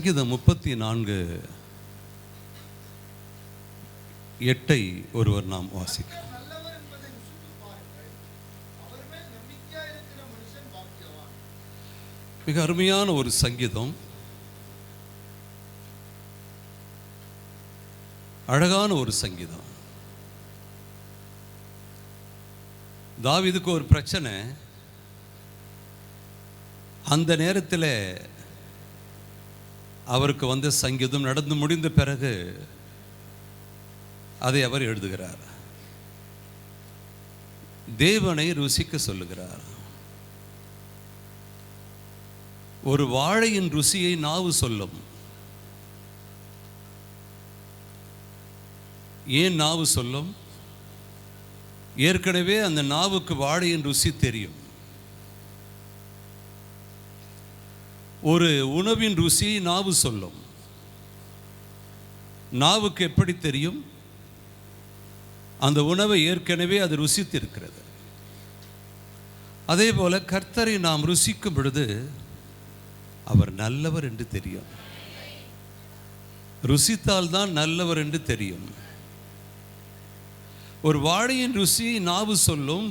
சங்கீதம் 34:8 ஒருவர் நாம் வாசிக்கலாம். மிக அருமையான ஒரு சங்கீதம், அழகான ஒரு சங்கீதம். தாவீதுக்கு ஒரு பிரச்சனை. அந்த நேரத்தில் அவருக்கு வந்த சங்கீதம் நடந்து முடிந்த பிறகு அதை அவர் எழுதுகிறார். தேவனை ருசிக்க சொல்லுகிறார். ஒரு வாழையின் ருசியை நாவு சொல்லும். ஏன் நாவு சொல்லும்? ஏற்கனவே அந்த நாவுக்கு வாழையின் ருசி தெரியும். ஒரு உணவின் ருசி நாவு சொல்லும். நாவுக்கு எப்படி தெரியும்? அந்த உணவை ஏற்கனவே அது ருசித்திருக்கிறது. அதே போல கர்த்தரை நாம் ருசிக்கும் பொழுது அவர் நல்லவர் என்று தெரியும். ருசித்தால் தான் நல்லவர் என்று தெரியும். ஒரு வாழையின் ருசியை நாவு சொல்லும்.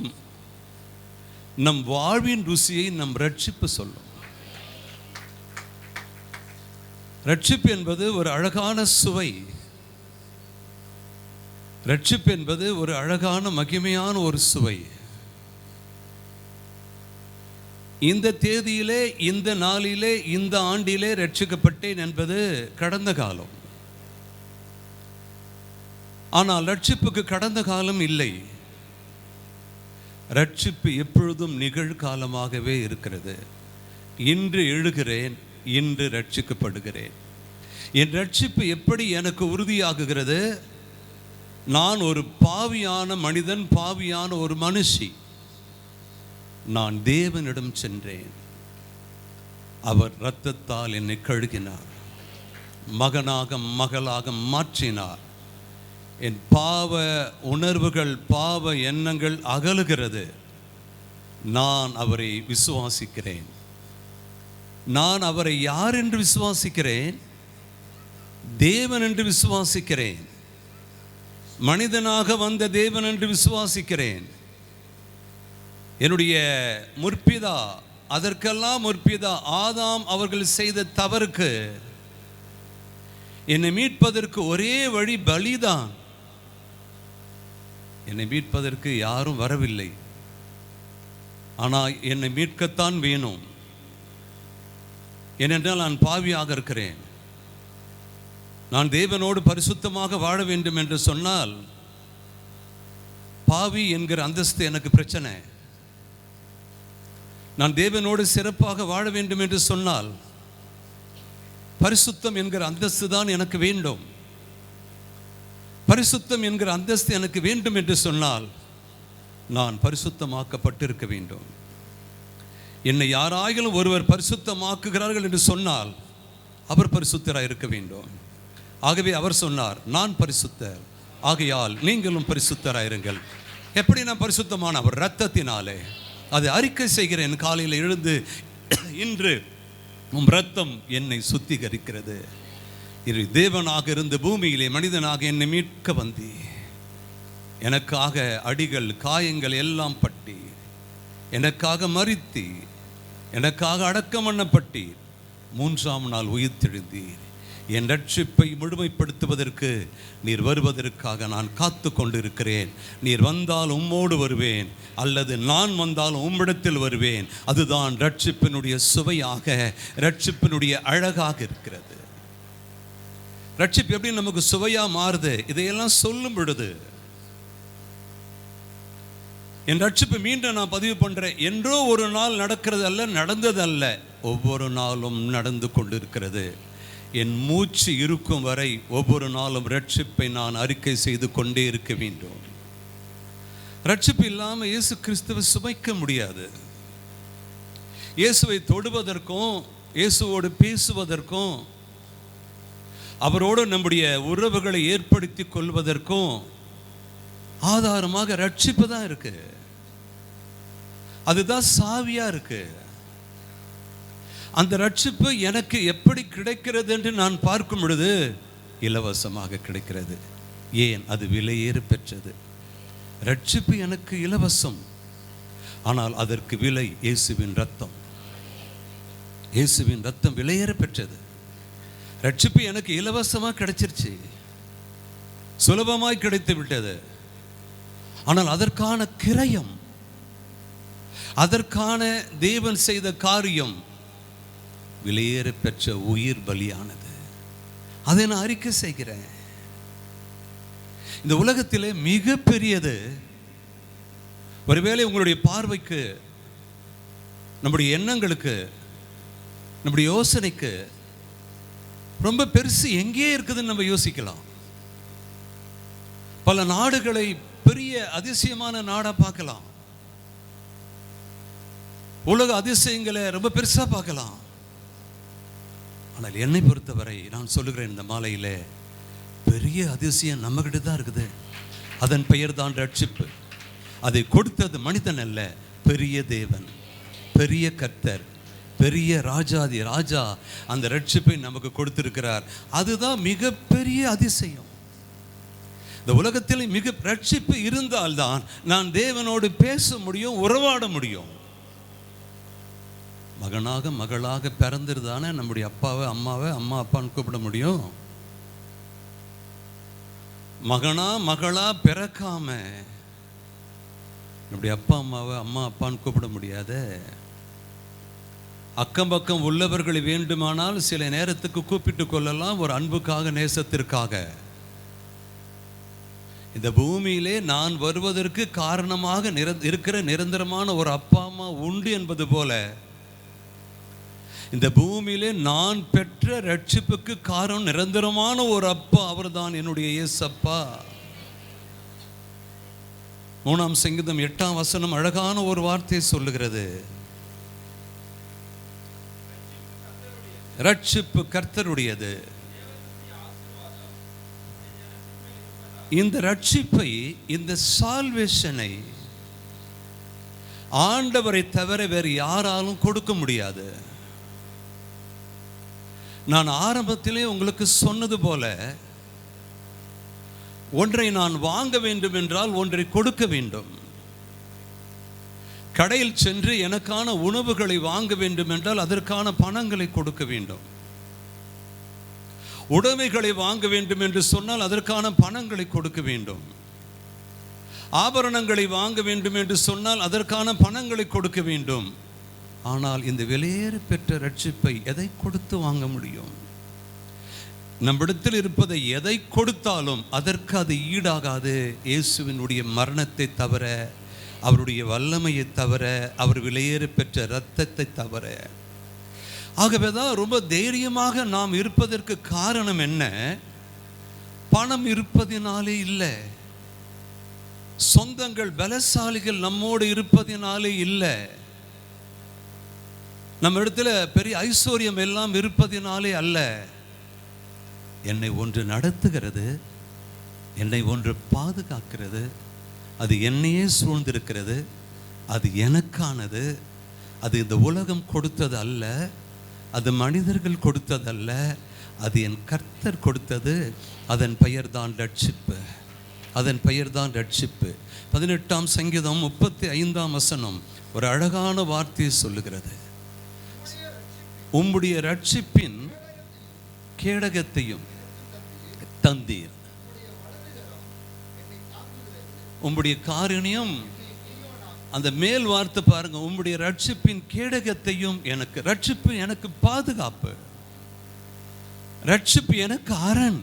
நம் வாழ்வின் ருசியை நம் ரட்சிப்பு சொல்லும். ரட்சிப்பு என்பது ஒரு அழகான சுவை. ரட்சிப்பு என்பது ஒரு அழகான மகிமையான ஒரு சுவை. இந்த தேதியிலே, இந்த நாளிலே, இந்த ஆண்டிலே ரட்சிக்கப்பட்டேன் என்பது கடந்த காலம். ஆனால் ரட்சிப்புக்கு கடந்த காலம் இல்லை. ரட்சிப்பு எப்பொழுதும் நிகழ்காலமாகவே இருக்கிறது. இன்று எழுகிறேன், இன்று ரட்சிக்கப்படுகிறேன். என் ரட்சிப்பு எப்படி எனக்கு உறுதியாகுகிறது? நான் ஒரு பாவியான மனிதன், பாவியான ஒரு மனுஷி. நான் தேவனிடம் சென்றேன். அவர் இரத்தத்தால் என்னை கழுகினார், மகனாக மகளாக மாற்றினார். என் பாவ உணர்வுகள், பாவ எண்ணங்கள் அகலுகிறது. நான் அவரை விசுவாசிக்கிறேன். நான் அவரை யார் என்று விசுவாசிக்கிறேன்? தேவன் என்று விசுவாசிக்கிறேன். மனிதனாக வந்த தேவன் என்று விசுவாசிக்கிறேன். என்னுடைய முற்பிதா, அதற்கெல்லாம் முற்பிதா ஆதாம் அவர்கள் செய்த தவறுக்கு என்னை மீட்பதற்கு ஒரே வழி பலிதான். என்னை மீட்பதற்கு யாரும் வரவில்லை. ஆனால் என்னை மீட்கத்தான் வேணும். ஏனென்றால் நான் பாவியாக இருக்கிறேன். நான் தேவனோடு பரிசுத்தமாக வாழ வேண்டும் என்று சொன்னால் பாவி என்கிற அந்தஸ்து எனக்கு பிரச்சனை. நான் தேவனோடு சிறப்பாக வாழ வேண்டும் என்று சொன்னால் பரிசுத்தம் என்கிற அந்தஸ்து தான் எனக்கு வேண்டும். பரிசுத்தம் என்கிற அந்தஸ்து எனக்கு வேண்டும் என்று சொன்னால் நான் பரிசுத்தமாக்கப்பட்டிருக்க வேண்டும். என்னை யாராயிலும் ஒருவர் பரிசுத்தமாக்குகிறார்கள் என்று சொன்னால் அவர் பரிசுத்தராக இருக்க வேண்டும். ஆகவே அவர் சொன்னார், நான் பரிசுத்தர், ஆகையால் நீங்களும் பரிசுத்தராயிருங்கள். எப்படி நான் பரிசுத்தமான? அவர் இரத்தத்தினாலே. அதை அறிக்கை செய்கிறேன். காலையில் எழுந்து, இன்று உம் இரத்தம் என்னை சுத்திகரிக்கிறது. இது தேவனாக இருந்து பூமியிலே மனிதனாக என்னை மீட்க வந்தி, எனக்காக அடிகள் காயங்கள் எல்லாம் பட்டி, எனக்காக மரித்தி, எனக்காக அடக்கம் பண்ணப்பட்டீர், மூன்றாம் நாள் உயிர்த்தெழுந்தீர். என் ரட்சிப்பை முழுமைப்படுத்துவதற்கு நீர் வருவதற்காக நான் காத்து கொண்டிருக்கிறேன். நீர் வந்தால் உம்மோடு வருவேன், அல்லது நான் வந்தால் உம்மிடத்தில் வருவேன். அதுதான் ரட்சிப்பினுடைய சுவையாக, ரட்சிப்பினுடைய அழகாக இருக்கிறது. ரட்சிப்பு எப்படி நமக்கு சுவையா மாறுது? இதையெல்லாம் சொல்லும் பொழுது என் ரட்சிப்பு மீண்டும் நான் பதிவு பண்றேன். என்றோ ஒரு நாள் நடக்கிறது அல்ல, நடந்தது அல்ல, ஒவ்வொரு நாளும் நடந்து கொண்டிருக்கிறது. என் மூச்சு இருக்கும் வரை ஒவ்வொரு நாளும் ரட்சிப்பை நான் அறிக்கை செய்து கொண்டே இருக்க வேண்டும். ரட்சிப்பு இல்லாமல் இயேசு கிறிஸ்துவை சுமைக்க முடியாது. இயேசுவை தொடுவதற்கும், இயேசுவோடு பேசுவதற்கும், அவரோடு நம்முடைய உறவுகளை ஏற்படுத்தி கொள்வதற்கும் ஆதாரமாக ரட்சிப்பு தான் இருக்கு. அதுதான் சாவியா இருக்கு. அந்த ரட்சிப்பு எனக்கு எப்படி கிடைக்கிறது என்று நான் பார்க்கும் பொழுது இலவசமாக கிடைக்கிறது. ஏன்? அது விலையேற பெற்றது. ரட்சிப்பு எனக்கு இலவசம், ஆனால் அதற்கு விலை இயேசுவின் ரத்தம். இயேசுவின் ரத்தம் விலையேற பெற்றது. ரட்சிப்பு எனக்கு இலவசமாக கிடைச்சிருச்சு, சுலபமாய் கிடைத்து விட்டது. ஆனால் அதற்கான கிரயம், அதற்கான தேவன் செய்த காரியம் விலையேற பெற்ற உயிர் பலியானது. அதை நான் அறிக்கை செய்கிறேன். இந்த உலகத்திலே மிக பெரியது, ஒருவேளை உங்களுடைய பார்வைக்கு, நம்முடைய எண்ணங்களுக்கு, நம்முடைய யோசனைக்கு ரொம்ப பெருசு எங்கே இருக்குதுன்னு நம்ம யோசிக்கலாம். பல நாடுகளை பெரிய அதிசயமான நாடா பார்க்கலாம், உலக அதிசயங்களை ரொம்ப பெருசா பார்க்கலாம். ஆனால் என்னை பொறுத்தவரை நான் சொல்லுகிறேன், இந்த மாலையில பெரிய அதிசயம் நம்ம கிட்ட தான் இருக்குது. அதன் பெயர் தான் ரட்சிப்பு. அதை கொடுத்தது மனிதன் அல்ல, பெரிய தேவன், பெரிய கர்த்தர், பெரிய ராஜாதி ராஜா அந்த ரட்சிப்பை நமக்கு கொடுத்திருக்கிறார். அதுதான் மிகப்பெரிய அதிசயம். இந்த உலகத்தில் மிக ரட்சிப்பு இருந்தால்தான் நான் தேவனோடு பேச முடியும், உறவாட முடியும். மகனாக மகளாக பிறந்திருந்தானே நம்முடைய அப்பாவை அம்மாவை அம்மா அப்பான்னு கூப்பிட முடியும். மகனா மகளா பிறக்காம நம்முடைய அப்பா அம்மாவை அம்மா அப்பான்னு கூப்பிட முடியாத. அக்கம் பக்கம் உள்ளவர்களை வேண்டுமானால் சில நேரத்துக்கு கூப்பிட்டு கொள்ளலாம், ஒரு அன்புக்காக, நேசத்திற்காக. இந்த பூமியிலே நான் வருவதற்கு காரணமாக இருக்கிற நிரந்தரமான ஒரு அப்பா அம்மா உண்டு என்பது போல, இந்த பூமியிலே நான் பெற்ற ரட்சிப்புக்கு காரணம் நிரந்தரமான ஒரு அப்பா, அவர்தான் என்னுடைய இயேசப்பா. 3ஆம் சங்கீதம் 8ஆம் வசனம் அழகான ஒரு வார்த்தையை சொல்லுகிறது. ரட்சிப்பு கர்த்தருடையது. இந்த ரட்சிப்பை, இந்த சால்வேஷனை ஆண்டவரை தவிர வேறு யாராலும் கொடுக்க முடியாது. நான் ஆரம்பத்திலே உங்களுக்கு சொன்னது போல, ஒன்றை நான் வாங்க வேண்டும் என்றால் ஒன்றை கொடுக்க வேண்டும். கடையில் சென்று எனக்கான உணவுகளை வாங்க வேண்டும் என்றால் அதற்கான பணங்களை கொடுக்க வேண்டும். உடைமைகளை வாங்க வேண்டும் என்று சொன்னால் அதற்கான பணங்களை கொடுக்க வேண்டும். ஆபரணங்களை வாங்க வேண்டும் என்று சொன்னால் அதற்கான பணங்களை கொடுக்க வேண்டும். ஆனால் இந்த விலையேற பெற்ற ரட்சிப்பை எதை கொடுத்து வாங்க முடியும்? நம்மிடத்தில் இருப்பதை எதை கொடுத்தாலும் அதற்கு அது ஈடாகாது. இயேசுவினுடைய மரணத்தை தவிர, அவருடைய வல்லமையை தவிர, அவர் விலையேற பெற்ற இரத்தத்தை தவிர. ஆகவேதான் ரொம்ப தைரியமாக நாம் இருப்பதற்கு காரணம் என்ன? பணம் இருப்பதினாலே இல்லை, சொந்தங்கள் பலசாலிகள் நம்மோடு இருப்பதினாலே இல்லை, நம்ம இடத்துல பெரிய ஐஸ்வர்யம் எல்லாம் இருப்பதினாலே அல்ல. என்னை ஒன்று நடத்துகிறது, என்னை ஒன்று பாதுகாக்கிறது, அது என்னையே சூழ்ந்திருக்கிறது, அது எனக்கானது. அது இந்த உலகம் கொடுத்தது அல்ல, அது மனிதர்கள் கொடுத்ததல்ல, அது என் கர்த்தர் கொடுத்தது. அதன் பெயர்தான் ரட்சிப்பு. அதன் பெயர்தான் ரட்சிப்பு. 18ஆம் சங்கீதம் 35ஆம் வசனம் ஒரு அழகான வார்த்தையை சொல்லுகிறது. உம்முடைய ரட்சிப்பின் கேடகத்தையும் தந்தீர். உம்முடைய காருண்யம், அந்த மேல் வார்த்தை பாருங்க, உம்முடைய ரட்சிப்பின் கேடகத்தையும். எனக்கு ரட்சிப்பு எனக்கு பாதுகாப்பு, ரட்சிப்பு எனக்கு அரண்,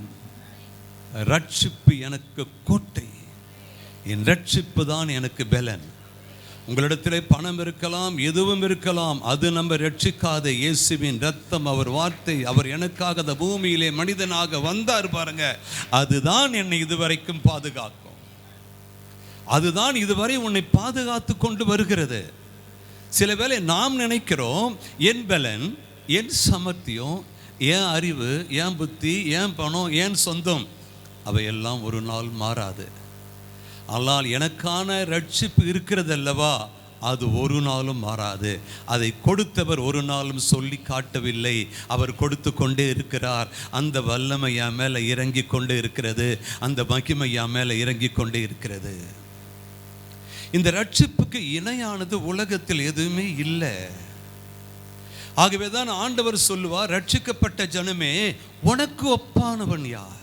ரட்சிப்பு எனக்கு கோட்டை, என் ரட்சிப்பு தான் எனக்கு பலன். உங்களிடத்திலே பணம் இருக்கலாம், எதுவும் இருக்கலாம், அது நம்ம ரட்சிக்காத. இயேசுவின் ரத்தம், அவர் வார்த்தை, அவர் எனக்காக அந்த பூமியிலே மனிதனாக வந்தார் பாருங்க, அதுதான் என்னை இதுவரைக்கும் பாதுகாக்கும். அதுதான் இதுவரை உன்னை பாதுகாத்து கொண்டு வருகிறது. சில வேளை நாம் நினைக்கிறோம் என் பலன், என் சமர்த்தியம், என் அறிவு, என் புத்தி, என் பணம், என் சொந்தம், அவையெல்லாம் ஒரு நாள் மாறாது. ஆனால் எனக்கான ரட்சிப்பு இருக்கிறது அல்லவா, அது ஒரு நாளும் மாறாது. அதை கொடுத்தவர் ஒரு நாளும் சொல்லி காட்டவில்லை. அவர் கொடுத்து கொண்டே இருக்கிறார். அந்த வல்லமை என் மேலே இறங்கி கொண்டே இருக்கிறது. அந்த மகிமை என் மேலே இறங்கி கொண்டே இருக்கிறது. இந்த ரட்சிப்புக்கு இணையானது உலகத்தில் எதுவுமே இல்லை. ஆகவேதான் ஆண்டவர் சொல்லுவார், ரட்சிக்கப்பட்ட ஜனமே உனக்கு ஒப்பானவன் யார்?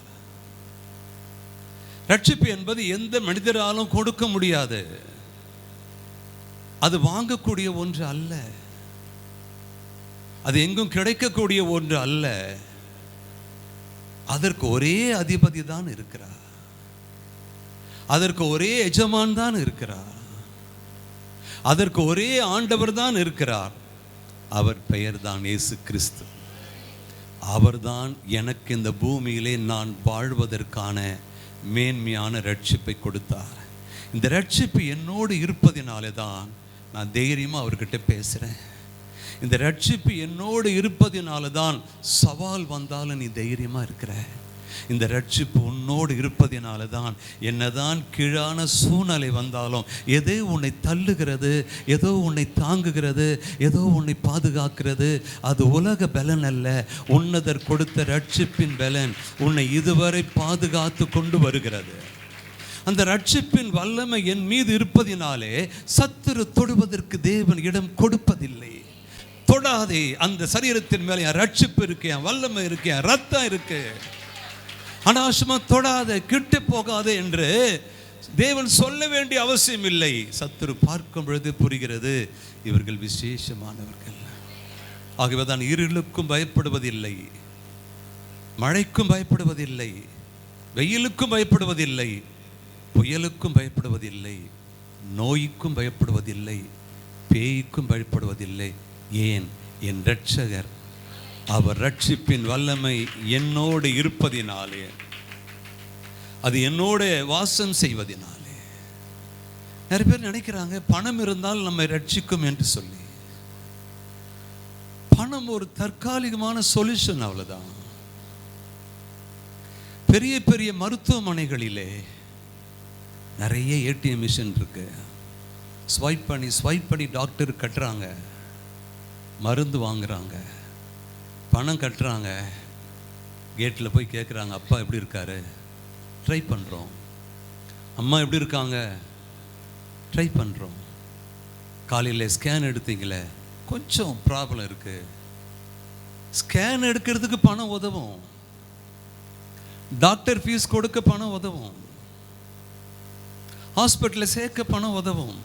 ரட்சிப்பு என்பது எந்த மனிதராலும் கொடுக்க முடியாது. அது வாங்கக்கூடிய ஒன்று அல்ல. அது எங்கும் கிடைக்கக்கூடிய ஒன்று அல்ல. அதற்கு ஒரே அதிபதி தான் இருக்கிறார். அதற்கு ஒரே எஜமான் தான் இருக்கிறார். அதற்கு ஒரே ஆண்டவர் தான் இருக்கிறார். அவர் பெயர் தான் இயேசு கிறிஸ்து. அவர்தான் எனக்கு இந்த பூமியிலே நான் வாழ்வதற்கான மேன்மையான ரட்சிப்பை கொடுத்தார். இந்த ரட்சிப்பு என்னோடு இருப்பதினாலே தான் நான் தைரியமாக அவர்கிட்ட பேசுகிறேன். இந்த ரட்சிப்பு என்னோடு இருப்பதினால தான் சவால் வந்தாலும் நீ தைரியமாக இருக்கிற. இந்த ரட்சிப்பு உன்னோடு இருப்பதினால தான் என்னதான் கீழான சூழ்நிலை வந்தாலும், எதோ உன்னை தள்ளுகிறது, ஏதோ உன்னை தாங்குகிறது, ஏதோ உன்னை பாதுகாக்கிறது, அது உலக பலன் அல்ல, உன்னதர் கொடுத்த ரட்சிப்பின் பலன் உன்னை இதுவரை பாதுகாத்து கொண்டு வருகிறது. அந்த ரட்சிப்பின் வல்லமை என் மீது இருப்பதினாலே சத்துரு தொடுவதற்கு தேவன் இடம் கொடுப்பதில்லை. தொடாதே, அந்த சரீரத்தின் மேலே என் ரட்சிப்பு இருக்கு, என் வல்லமை இருக்கு, என் ரத்தம் இருக்கு, அனாவசியமா தொடாத, கிட்ட போகாதே என்று தேவன் சொல்ல வேண்டிய அவசியம் இல்லை. சத்துரு பார்க்கும் பொழுது புரிகிறது, இவர்கள் விசேஷமானவர்கள். ஆகவே தான் இருளுக்கும் பயப்படுவதில்லை, மழைக்கும் பயப்படுவதில்லை, வெயிலுக்கும் பயப்படுவதில்லை, புயலுக்கும் பயப்படுவதில்லை, நோய்க்கும் பயப்படுவதில்லை, பேய்க்கும் பயப்படுவதில்லை. ஏன்? என் இரட்சகர், அவர் ரட்சிப்பின் வல்லமை என்னோடு இருப்பதினாலே, அது என்னோட வாசம் செய்வதினாலே. நிறைய பேர் நினைக்கிறாங்க பணம் இருந்தால் நம்மை ரட்சிக்கும் என்று சொல்லி. பணம் ஒரு தற்காலிகமான சொல்யூஷன், அவ்வளவுதான். பெரிய பெரிய மருத்துவமனைகளிலே நிறைய ஏடிஎம் மிஷின் இருக்கு. ஸ்வைப் பண்ணி டாக்டர் கட்டுறாங்க, மருந்து வாங்குறாங்க, பணம் கட்டுறாங்க. கேட்டில் போய் கேட்குறாங்க, அப்பா எப்படி இருக்காரு? ட்ரை பண்ணுறோம். அம்மா எப்படி இருக்காங்க? ட்ரை பண்ணுறோம். காலையில் ஸ்கேன் எடுத்தீங்களே, கொஞ்சம் ப்ராப்ளம் இருக்குது. ஸ்கேன் எடுக்கிறதுக்கு பணம் உதவும், டாக்டர் ஃபீஸ் கொடுக்க பணம் உதவும், ஹாஸ்பிட்டலில் சேர்க்க பணம் உதவும்,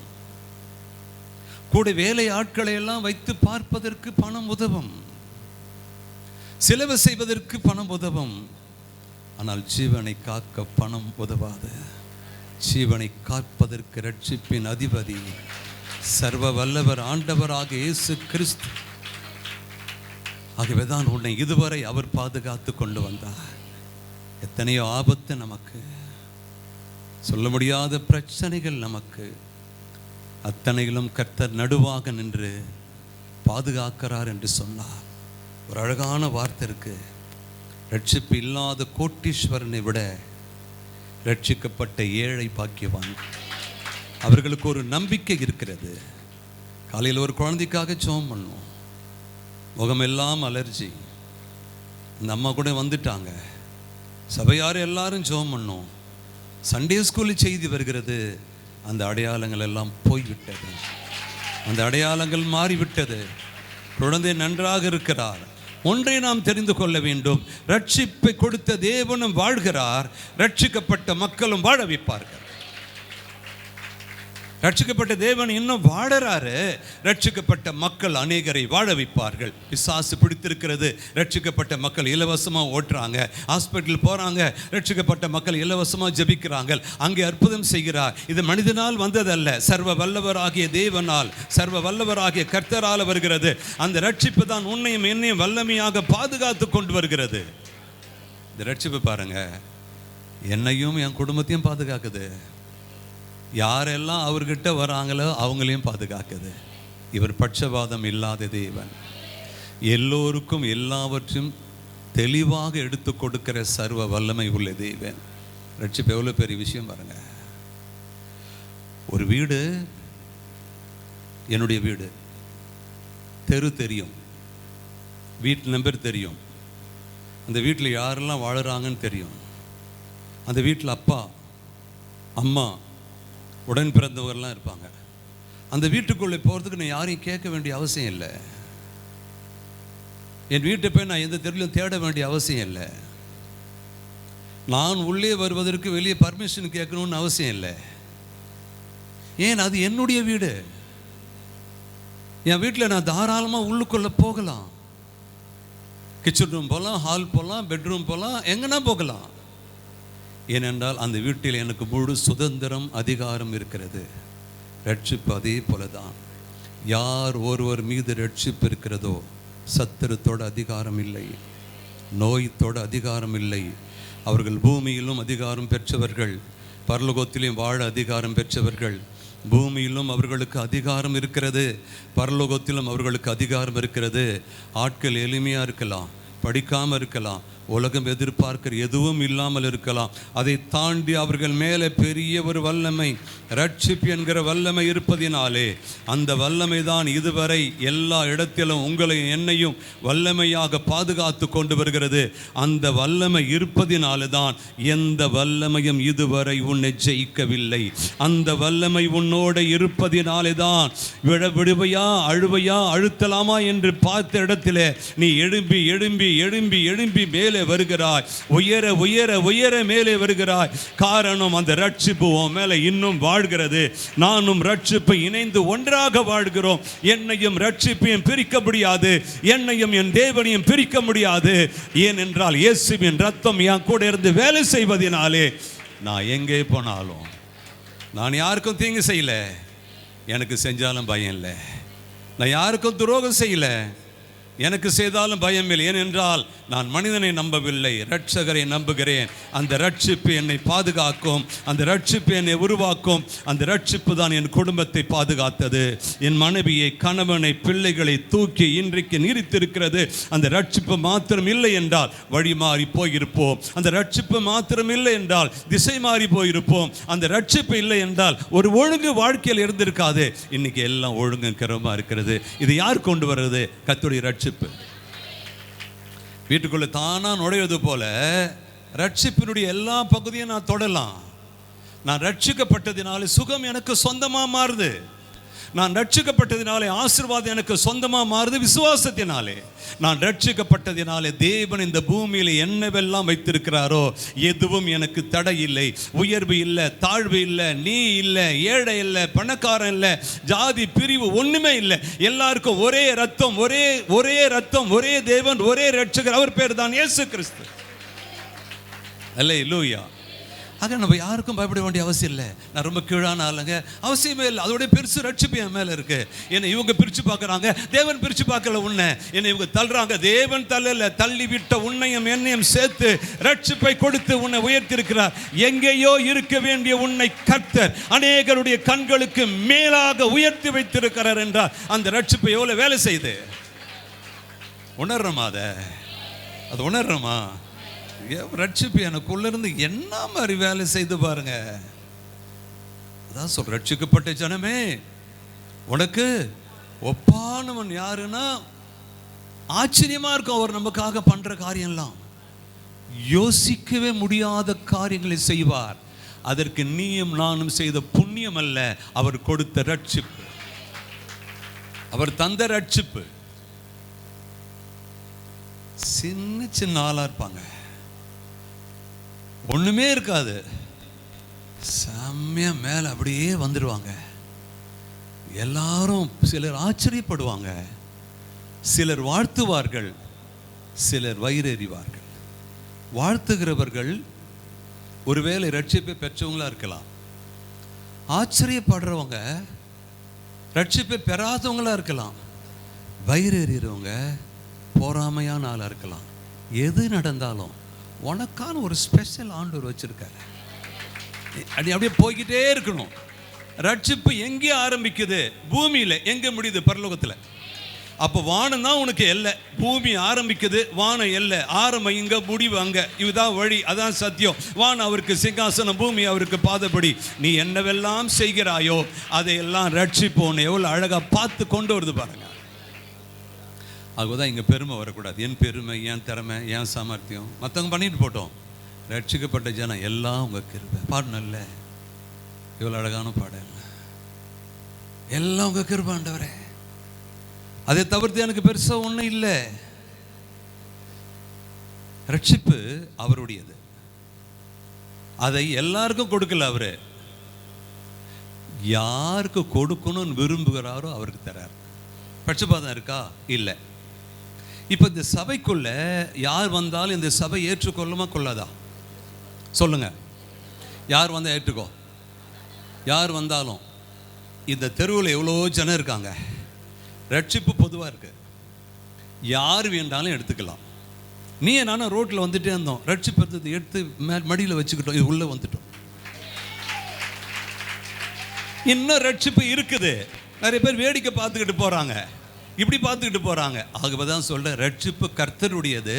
கூட வேலை ஆட்களை எல்லாம் வைத்து பார்ப்பதற்கு பணம் உதவும், செலவு செய்வதற்கு பணம் உதவும். ஆனால் ஜீவனை காக்க பணம் உதவாது. ஜீவனை காப்பதற்கு ரட்சிப்பின் அதிபதி சர்வ வல்லவர் ஆண்டவராக இயேசு கிறிஸ்து. ஆகவேதான் உன்னை இதுவரை அவர் பாதுகாத்து கொண்டு வந்தார். எத்தனையோ ஆபத்து நமக்கு, சொல்ல முடியாத பிரச்சனைகள் நமக்கு, அத்தனையிலும் கர்த்தர் நடுவாக நின்று பாதுகாக்கிறார் என்று சொன்னார். ஒரு அழகான வார்த்தை இருக்கு, ரட்சிப்பு இல்லாத கோட்டீஸ்வரனை விட ரட்சிக்கப்பட்ட ஏழை பாக்கியவான். அவர்களுக்கு ஒரு நம்பிக்கை இருக்கிறது. காலையில் ஒரு குழந்தைக்காக ஜெபம் பண்ணோம், முகமெல்லாம் அலர்ஜி. இந்த அம்மா கூட வந்துட்டாங்க, சபையார் எல்லாரும் ஜெபம் பண்ணோம். சண்டே ஸ்கூலில் செய்தி வருகிறது, அந்த அடையாளங்கள் எல்லாம் போய்விட்டது, அந்த அடையாளங்கள் மாறிவிட்டது. குழந்தை நன்றாக இருக்கிறார். ஒன்றை நாம் தெரிந்து கொள்ள வேண்டும், ரட்சிப்பை கொடுத்த தேவனும் வாழ்கிறார், ரட்சிக்கப்பட்ட மக்களும் வாழ வைப்பார்கள். ரட்சிக்கப்பட்ட தேவன் இன்னும் வாழறாரு, ரட்சிக்கப்பட்ட மக்கள் அநேகரை வாழ வைப்பார்கள். பிசாசு பிடித்திருக்கிறது, ரட்சிக்கப்பட்ட மக்கள் இலவசமாக ஓட்டுறாங்க, ஹாஸ்பிட்டல் போகிறாங்க, ரட்சிக்கப்பட்ட மக்கள் இலவசமாக ஜெபிக்கிறாங்க, அங்கே அற்புதம் செய்கிறார். இது மனிதனால் வந்ததல்ல, சர்வ வல்லவராகிய தேவனால், சர்வ வல்லவராகிய கர்த்தரால் வருகிறது. அந்த ரட்சிப்பு தான் உன்னையும் என்னையும் வல்லமையாக பாதுகாத்து கொண்டு வருகிறது. இந்த ரட்சிப்பு பாருங்க, என்னையும் என் குடும்பத்தையும் பாதுகாக்குது. யாரெல்லாம் அவர்கிட்ட வராங்களோ அவங்களையும் பாதுகாக்குது. இவர் பட்சபாதம் இல்லாத தேவன், எல்லோருக்கும் எல்லாவற்றையும் தெளிவாக எடுத்து கொடுக்கிற சர்வ வல்லமை உள்ள தேவன். ரட்சிப்பு எவ்வளோ பெரிய விஷயம் பாருங்க. ஒரு வீடு என்னுடைய வீடு, தெரு தெரியும், வீட்டு நம்பர் தெரியும், அந்த வீட்டில் யாரெல்லாம் வாழுறாங்கன்னு தெரியும், அந்த வீட்டில் அப்பா அம்மா உடன் பிறந்தவர்கள்லாம் இருப்பாங்க. அந்த வீட்டுக்குள்ளே போகிறதுக்கு நான் யாரையும் கேட்க வேண்டிய அவசியம் இல்லை. என் வீட்டை போய் நான் எந்த தெருவிலும் தேட வேண்டிய அவசியம் இல்லை. நான் உள்ளே வருவதற்கு வெளியே பர்மிஷன் கேட்கணும்னு அவசியம் இல்லை. ஏன், அது என்னுடைய வீடு. என் வீட்டில் நான் தாராளமாக உள்ளுக்குள்ளே போகலாம். கிச்சன் ரூம் போகலாம், ஹால் போகலாம், பெட்ரூம் போகலாம், எங்கன்னா போகலாம். ஏனென்றால் அந்த வீட்டில் எனக்கு முழு சுதந்திரம், அதிகாரம் இருக்கிறது. ரட்சிப்பு அதே போல தான். யார் ஒருவர் மீது ரட்சிப்பு இருக்கிறதோ சத்துருத்தோட அதிகாரம் இல்லை, நோயத்தோட அதிகாரம் இல்லை. அவர்கள் பூமியிலும் அதிகாரம் பெற்றவர்கள், பரலோகத்திலும் வாழ அதிகாரம் பெற்றவர்கள். பூமியிலும் அவர்களுக்கு அதிகாரம் இருக்கிறது, பரலோகத்திலும் அவர்களுக்கு அதிகாரம் இருக்கிறது. ஆட்கள் எளிமையாக இருக்கலாம், படிக்காமல் இருக்கலாம், உலகம் எதிர்பார்க்கிற எதுவும் இல்லாமல் இருக்கலாம். அதை தாண்டி அவர்கள் மேலே பெரிய ஒரு வல்லமை, ரட்சிப்பு என்கிற வல்லமை இருப்பதினாலே, அந்த வல்லமை தான் இதுவரை எல்லா இடத்திலும் உங்களை என்னையும் வல்லமையாக பாதுகாத்து கொண்டு வருகிறது. அந்த வல்லமை இருப்பதினாலே தான் எந்த வல்லமையும் இதுவரை உன்னை ஜெயிக்கவில்லை. அந்த வல்லமை உன்னோட இருப்பதினாலே தான் விடுவையா அழுவையா அழுத்தலாமா என்று பார்த்த இடத்திலே நீ எழும்பி எழும்பி எழும்பி எழும்பி மேலே வருகிறாய், உயர உயர உயர மேலே வருகிறாய். காரணம், அந்த ரட்சிப்பு உன் மேலே இன்னும் வாழ்கிறது. நானும் ரட்சிப்பை இணைந்து ஒன்றாக வாழ்கிறோம். என்னையும் ரட்சிப்பையும் பிரிக்க முடியாது, என்னையும் என் தேவனையும் பிரிக்க முடியாது. ஏனென்றால் இயேசுவின் ரத்தம் என் கூட இருந்து வேலை செய்வதனாலே நான் எங்கே போனாலும், நான் யாருக்கும் தீங்கு செய்யல, எனக்கு செஞ்சாலும் பயம் இல்லை. நான் யாருக்கும் துரோகம் செய்யல, எனக்கு செய்தாலும் பயம் இல்லை. ஏனென்றால் நான் மனிதனை நம்பவில்லை, இரட்சகரை நம்புகிறேன். அந்த ரட்சிப்பு என்னை பாதுகாக்கும், அந்த ரட்சிப்பு என்னை உருவாக்கும். அந்த ரட்சிப்பு தான் என் குடும்பத்தை பாதுகாத்தது. என் மனைவியை, கணவனை, பிள்ளைகளை தூக்கி இன்றைக்கு நீடித்திருக்கிறது. அந்த ரட்சிப்பு மாத்திரம் இல்லை என்றால் வழி மாறி போயிருப்போம். அந்த ரட்சிப்பு மாத்திரம் இல்லை என்றால் திசை மாறி போயிருப்போம். அந்த ரட்சிப்பு இல்லை என்றால் ஒரு ஒழுங்கு வாழ்க்கையில் இருந்திருக்காது. இன்னைக்கு எல்லாம் ஒழுங்குக்கிறமா இருக்கிறது. இது யார் கொண்டு வர்றது? கர்த்தருடைய ரட்சிப்பு. வீட்டுக்குள்ள தானா நுழைவது போல ரட்சிப்பினுடைய எல்லா பகுதியும் நான் தொடலாம். நான் ரட்சிக்கப்பட்டதினாலே சுகம் எனக்கு சொந்தமா மாறுது. நான் ரட்சிக்கப்பட்டதினாலே ஆசீர்வாதம் எனக்கு சொந்தமா மாறுது. விசுவாசத்தினாலே நான் ரட்சிக்கப்பட்டதினாலே தேவன் இந்த பூமியில் என்னவெல்லாம் வைத்திருக்கிறாரோ எதுவும் எனக்கு தடை இல்லை. உயர்வு இல்லை, தாழ்வு இல்லை, நீ இல்லை, ஏழை இல்லை, பணக்காரன் இல்லை, ஜாதி பிரிவு ஒண்ணுமே இல்லை. எல்லாருக்கும் ஒரே ரத்தம், ஒரே ரத்தம், ஒரே தேவன், ஒரே ரட்சகர். அவர் பேர் தான் இயேசு கிறிஸ்து. அல்லேலூயா. ஆக நம்ம யாருக்கும் பயப்பட வேண்டிய அவசியம் இல்லை. நான் ரொம்ப கீழான ஆளுங்க, அவசியமே இல்லை. அதோடைய பெருசு ரட்சிப்பு என் மேலே இருக்கு. என்னை இவங்க பிரித்து பார்க்குறாங்க, தேவன் பிரித்து பார்க்கல உன்னை. என்னை இவங்க தள்ளுறாங்க, தேவன் தள்ளல. தள்ளி விட்ட உன்னையும் என்னையும் சேர்த்து ரட்சிப்பை கொடுத்து உன்னை உயர்த்திருக்கிறார். எங்கேயோ இருக்க வேண்டிய உன்னை கர்த்தர் அநேகருடைய கண்களுக்கு மேலாக உயர்த்தி வைத்திருக்கிறார் என்றால் அந்த ரட்சிப்பு எவ்வளோ வேலை செய்து உணர்றோமா? அது உணர்றோமா? ரட்சிப்பு எனக்குள்ள இருந்து என்ன மாதிரி வேலை செய்து பாருங்க. அதான் சொல்ற, ரட்சிக்கப்பட்ட ஜனமே உனக்கு ஒப்பானவன் யாருன்னா ஆச்சரியமா இருக்கும். அவர் நமக்காக பண்ற காரியம்லாம் யோசிக்கவே முடியாத காரியங்களை செய்வார். அதற்கு நீயும் நானும் செய்த புண்ணியம் அல்ல, அவர் கொடுத்த ரட்சிப்பு, அவர் தந்த ரட்சிப்பு. சின்ன சின்ன ஆளா இருப்பாங்க, ஒண்ணுமே இருக்காது, செம்மையா மேல அப்படியே வந்துடுவாங்க. எல்லாரும், சிலர் ஆச்சரியப்படுவாங்க, சிலர் வாழ்த்துவார்கள், சிலர் வயிறெறிவார்கள். வாழ்த்துகிறவர்கள் ஒருவேளை ரட்சிப்பை பெற்றவங்களா இருக்கலாம். ஆச்சரியப்படுறவங்க ரட்சிப்பை பெறாதவங்களா இருக்கலாம். வயிறெறிகிறவங்க பொறாமையான ஆளா இருக்கலாம். எது நடந்தாலும் உனக்கான ஒரு ஸ்பெஷல் ஆண்டவர் வச்சிருக்காரு. அப்படியே போய்கிட்டே இருக்கணும். ரட்சிப்பு எங்கே ஆரம்பிக்குது? பூமியில. எங்க முடியுது? பரலோகத்தில். அப்போ வானம் தான் உனக்கு எல்லை. பூமி ஆரம்பிக்குது, வானம் எல்லை. ஆரம்பம் இங்கே, முடிவு அங்கே. இதுதான் வழி, அதான் சத்தியம். வானம் அவருக்கு சிங்காசனம், பூமி அவருக்கு பாதப்படி. நீ என்னவெல்லாம் செய்கிறாயோ அதையெல்லாம் ரட்சிப்போன்னு எவ்வளோ அழகாக பார்த்து கொண்டு வருது பாருங்க. அதுதான் இங்கே பெருமை வரக்கூடாது. என் பெருமை, என் திறமை, என் சாமர்த்தியம் மற்றவங்க பண்ணிட்டு போட்டோம். ரட்சிக்கப்பட்ட ஜனம் எல்லாம் உங்கள் கிருபை. பாடணும்ல, இவ்வளோ அழகான பாடல். எல்லாம் உங்கள் கிருபை ஆண்டவரே. அதை தவிர்த்து எனக்கு பெருசா ஒன்றும் இல்லை. ரட்சிப்பு அவருடையது. அதை எல்லாருக்கும் கொடுக்கல. அவரு யாருக்கு கொடுக்கணும்னு விரும்புகிறாரோ அவருக்கு தரார். பட்சபாதம் இருக்கா? இல்லை. இப்போ இந்த சபைக்குள்ள யார் வந்தாலும் இந்த சபை ஏற்றுக்கொள்ளுமா கொள்ளாதா? சொல்லுங்க. யார் வந்தால் ஏற்றுக்கோ. யார் வந்தாலும் இந்த தெருவில் எவ்வளோ ஜனம் இருக்காங்க. ரட்சிப்பு பொதுவாக இருக்கு. யார் வேண்டாலும் எடுத்துக்கலாம். நீ நானும் ரோட்டில் வந்துட்டே இருந்தோம், ரட்சிப்பு எடுத்து மடியில் வச்சுக்கிட்டோம், இது உள்ளே வந்துட்டோம். இன்னும் ரட்சிப்பு இருக்குது. நிறைய பேர் வேடிக்கை பார்த்துக்கிட்டு போகிறாங்க, இப்படி பார்த்துக்கிட்டு போகிறாங்க. ஆகவே தான் சொல்கிறேன், ரட்சிப்பு கர்த்தருடையது.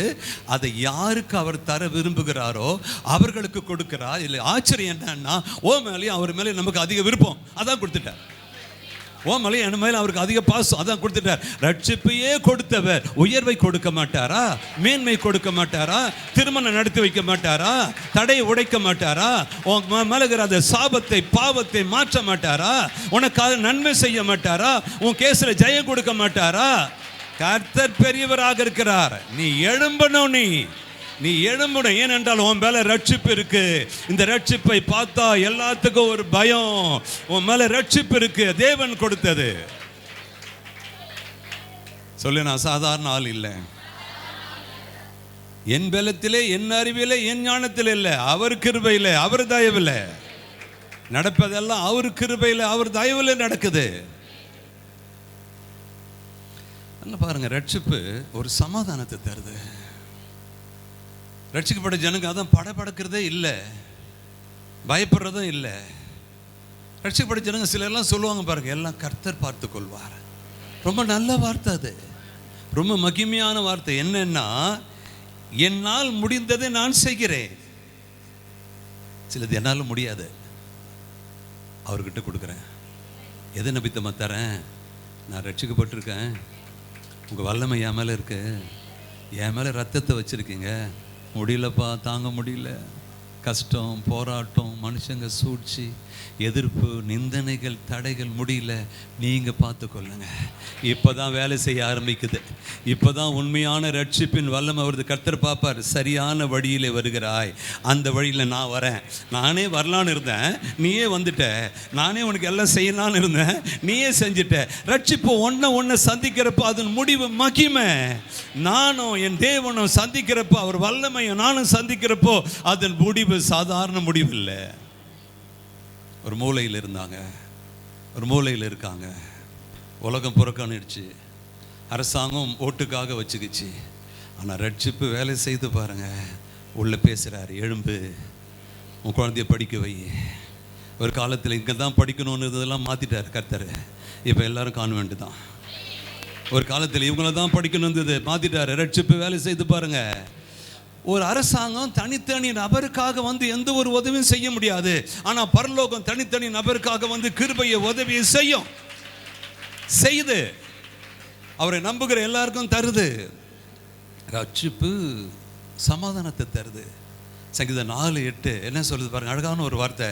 அதை யாருக்கு அவர் தர விரும்புகிறாரோ அவர்களுக்கு கொடுக்கிறார். இல்லை ஆச்சரியம் என்னன்னா, ஓ மேலேயும் அவர் மேலே நமக்கு அதிக விருப்பம், அதான் கொடுத்துட்டார். ஓ மேலேயும் என் மேலே அவருக்கு அதிக பாசம், அதான் கொடுத்துட்டார். ரட்சிப்பையே கொடுத்தவர் உயர்வை கொடுக்க மாட்டாரா? மேன்மை கொடுக்க மாட்டாரா? திருமணம் நடத்தி வைக்க மாட்டாரா? தடையை உடைக்க மாட்டாரா? உன் மேலகிற அந்த சாபத்தை, பாவத்தை மாற்ற மாட்டாரா? உனக்காக நன்மை செய்ய மாட்டாரா? உன் கேஸில் ஜெயம் கொடுக்க மாட்டாரா? கர்த்தர் பெரியவராக இருக்கிறார். நீ எழும்பணும், நீ எழும்பணும். ஏனென்றால் உன் மேல ரட்சிப்பு இருக்கு. இந்த ரட்சிப்பை பார்த்தா எல்லாத்துக்கும் ஒரு பயம். உன் மேல ரட்சிப்பு இருக்கு, தேவன் கொடுத்தது. சொல்லு, நான் சாதாரண ஆள் இல்லை. என் பலத்திலே, என் அறிவிலே, என் ஞானத்திலே இல்லை, அவர் கிருபையிலே, அவர் தயவில்லை. நடப்பதெல்லாம் அவர் கிருபையிலே, அவர் தயவில்லை நடக்குது. பாருங்க, ரட்சிப்பு ஒரு சமாதானத்தை தருது. ரட்சிக்கப்பட்ட ஜனங்க அதான் படபடக்கிறதே இல்லை, பயப்படுறதும் இல்லை. ரட்சிக்கப்பட்ட ஜனங்க சிலர்லாம் சொல்லுவாங்க பாருங்க, எல்லாம் கர்த்தர் பார்த்து கொள்வார். ரொம்ப நல்ல வார்த்தை அது, ரொம்ப மகிமையான வார்த்தை. என்னன்னா, என்னால் முடிந்ததை நான் செய்கிறேன், சிலது என்னால் முடியாது, அவர்கிட்ட கொடுக்குறேன். எதை நபித்தமாக தரேன்? நான் ரட்சிக்கப்பட்டிருக்கேன், உங்கள் வல்லமை என் மேலே இருக்கு, என் மேலே ரத்தத்தை வச்சுருக்கீங்க, முடியலப்பா, தாங்க முடியல, கஷ்டம், போராட்டம், மனுஷங்க சூழ்ச்சி, எதிர்ப்பு, நிந்தனைகள், தடைகள், முடியல, நீங்கள் பார்த்துக்கொள்ளுங்க. இப்போ தான் வேலை செய்ய ஆரம்பிக்குது. இப்போ தான் உண்மையான ரட்சிப்பின் வல்லமை வருது. கர்த்தர் பார்ப்பார், சரியான வழியில் வருகிறாய், அந்த வழியில் நான் வரேன். நானே வரலான்னு இருந்தேன், நீயே வந்துட்ட. நானே உனக்கு எல்லாம் செய்யலான்னு இருந்தேன், நீயே செஞ்சுட்ட. ரட்சிப்பு ஒன்றை சந்திக்கிறப்போ அதன் முடிவு மகிமை. நானும் என் தேவனும் சந்திக்கிறப்போ, அவர் வல்லமையை நானும் சந்திக்கிறப்போ அதன் முடிவு சாதாரண முடிவு இல்லை. ஒரு மூலையில் இருந்தாங்க, ஒரு மூலையில் இருக்காங்க. உலகம் புறக்கணிடுச்சு, அரசாங்கம் ஓட்டுக்காக வச்சுக்கிச்சு. ஆனால் ரட்சிப்பு வேலை செய்து பாருங்க. உள்ள பேசுகிறார், எழும்பு, உன் குழந்தைய படிக்க வை. ஒரு காலத்தில் இங்கே தான் படிக்கணும்னு இதெல்லாம் மாற்றிட்டார் கர்த்தர். இப்போ எல்லாரும் கான்வென்ட் தான். ஒரு காலத்தில் இவங்கள தான் படிக்கணும்னு மாற்றிட்டார். ரட்சிப்பு வேலை செய்து பாருங்க. ஒரு அரசாங்கம் தனித்தனி நபருக்காக வந்து எந்த ஒரு உதவியும் செய்ய முடியாது. ஆனால் பரலோகம் தனித்தனி நபருக்காக வந்து கிருபையை, உதவியை செய்து அவரை நம்புகிற எல்லாருக்கும் தருது. ரட்சிப்பு சமாதானத்தை தருது. சங்கீதம் 4:8 என்ன சொல்லுது பாருங்க, அழகான ஒரு வார்த்தை.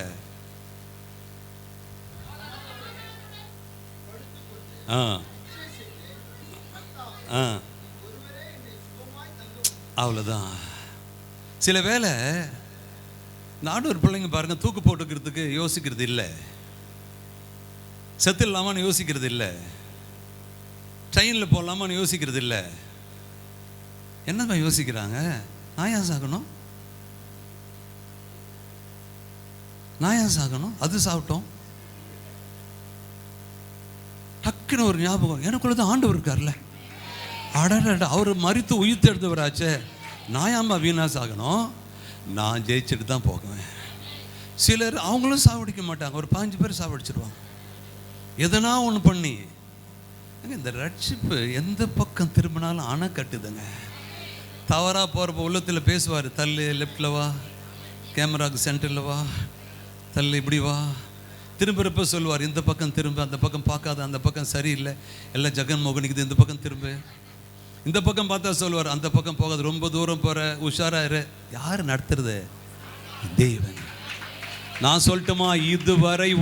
அவ்வளோதான். சில வேளை நானூறு பிள்ளைங்க பாருங்க, தூக்கு போட்டுக்கிறதுக்கு யோசிக்கிறது இல்லை, செத்து இல்லாமான்னு யோசிக்கிறது இல்லை, ட்ரெயினில் போடலாமான்னு யோசிக்கிறது இல்லை. என்னம்மா யோசிக்கிறாங்க? நான் ஏன் சாகணும், நான் ஏன் சாகணும், அது சாப்பிட்டோம். டக்குன்னு ஒரு ஞாபகம், எனக்குள்ளதான் ஆண்டவர் இருக்கார்ல, அடட, அவர் மரித்து உயிர்த்து எடுத்தவராச்சே, நான் ஏம்மா வீணா சாகணும், நான் ஜெயிச்சுட்டு தான் போகுவேன். சிலர் அவங்களும் சாவடிக்க மாட்டாங்க, ஒரு 5 பேர் சாவடிச்சிருவாங்க. எதனா ஒன்று பண்ணி இந்த ரட்சிப்பு எந்த பக்கம் திரும்பினாலும் அணை கட்டுதுங்க. தவறாக போகிறப்ப உள்ளத்தில் பேசுவார், தள்ளு லெஃப்டில் வா, கேமராவுக்கு சென்டரில் வா, தள்ளு இப்படி வா. திரும்புகிறப்ப சொல்லுவார், இந்த பக்கம் திரும்ப, அந்த பக்கம் பார்க்காத, அந்த பக்கம் சரியில்லை, எல்லாம் ஜெகன்மோகனிக்குது, இந்த பக்கம் திரும்ப. இந்த பக்கம் பார்த்தா சொல்லுவார், அந்த பக்கம் போகாது, ரொம்ப தூரம் போகிற, உஷாராயிரு. யார் நடத்துறது? தேவன். நான் சொல்லட்டுமா, இதுவரை